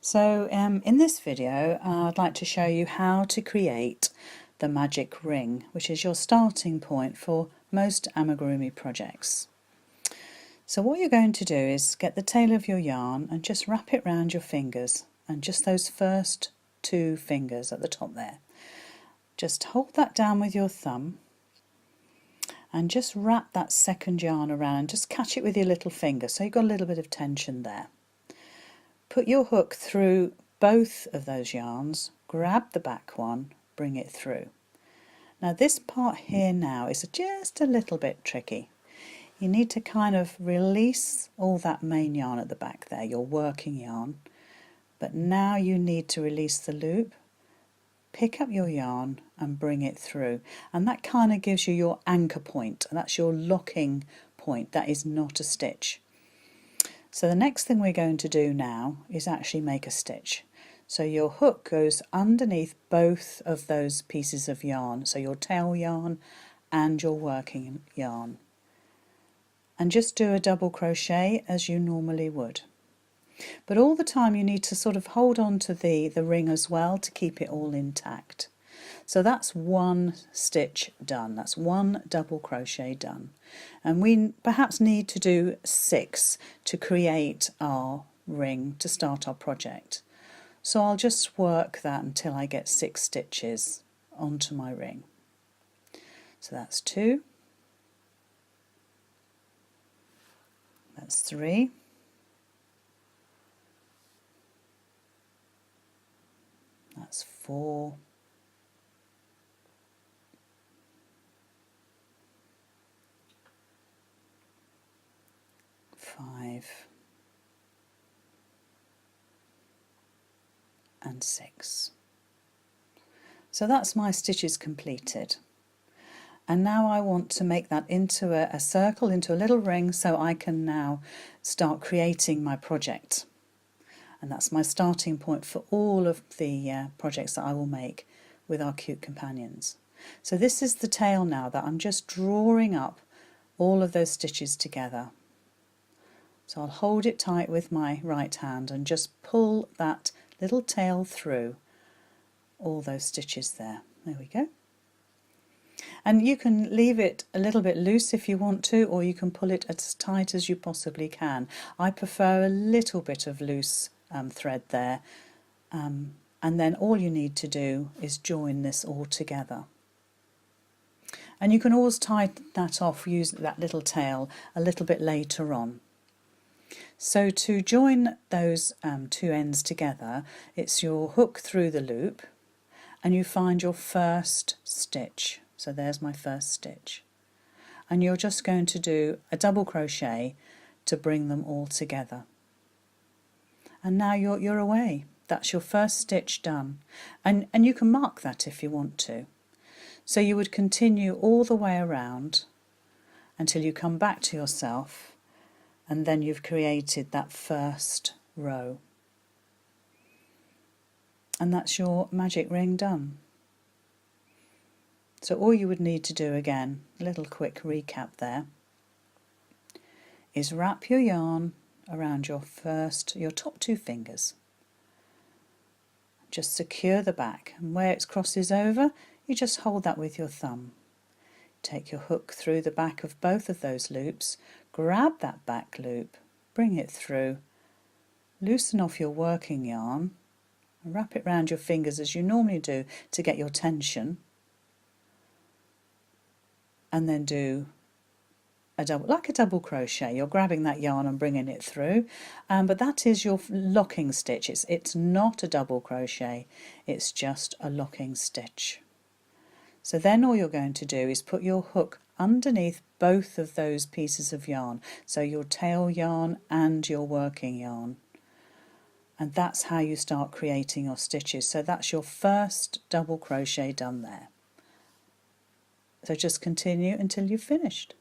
So in this video I'd like to show you how to create the magic ring, which is your starting point for most amigurumi projects. So what you're going to do is get the tail of your yarn and just wrap it round your fingers, and just those first two fingers at the top there. Just hold that down with your thumb and just wrap that second yarn around and just catch it with your little finger, so you've got a little bit of tension there. Put your hook through both of those yarns, grab the back one, bring it through. Now this part here now is just a little bit tricky. You need to kind of release all that main yarn at the back there, your working yarn, but now you need to release the loop, pick up your yarn and bring it through, and that kind of gives you your anchor point, and that's your locking point. That is not a stitch. So the next thing we're going to do now is actually make a stitch. So your hook goes underneath both of those pieces of yarn, so your tail yarn and your working yarn, and just do a double crochet as you normally would. But all the time you need to sort of hold on to the ring as well to keep it all intact. So that's one stitch done, that's one double crochet done. And we perhaps need to do 6 to create our ring to start our project. So I'll just work that until I get 6 stitches onto my ring. So that's 2, that's 3, that's 4, 5 and 6. So that's my stitches completed. And now I want to make that into a circle, into a little ring, so I can now start creating my project. And that's my starting point for all of the projects that I will make with our cute companions. So this is the tail now that I'm just drawing up all of those stitches together. So I'll hold it tight with my right hand and just pull that little tail through all those stitches there. There we go. And you can leave it a little bit loose if you want to, or you can pull it as tight as you possibly can. I prefer a little bit of loose thread there, and then all you need to do is join this all together. And you can always tie that off, use that little tail a little bit later on. So to join those two ends together, it's your hook through the loop and you find your first stitch. So there's my first stitch. And you're just going to do a double crochet to bring them all together. And now you're away. That's your first stitch done. And you can mark that if you want to. So you would continue all the way around until you come back to yourself, and then you've created that first row. And that's your magic ring done. So all you would need to do, again, a little quick recap there, is wrap your yarn around your top 2 fingers. Just secure the back, and where it crosses over, you just hold that with your thumb. Take your hook through the back of both of those loops, grab that back loop, bring it through, loosen off your working yarn, and wrap it round your fingers as you normally do to get your tension, and then do a double crochet. You're grabbing that yarn and bringing it through, but that is your locking stitch. It's not a double crochet, it's just a locking stitch. So then all you're going to do is put your hook underneath both of those pieces of yarn, so your tail yarn and your working yarn. And that's how you start creating your stitches. So that's your first double crochet done there. So just continue until you've finished.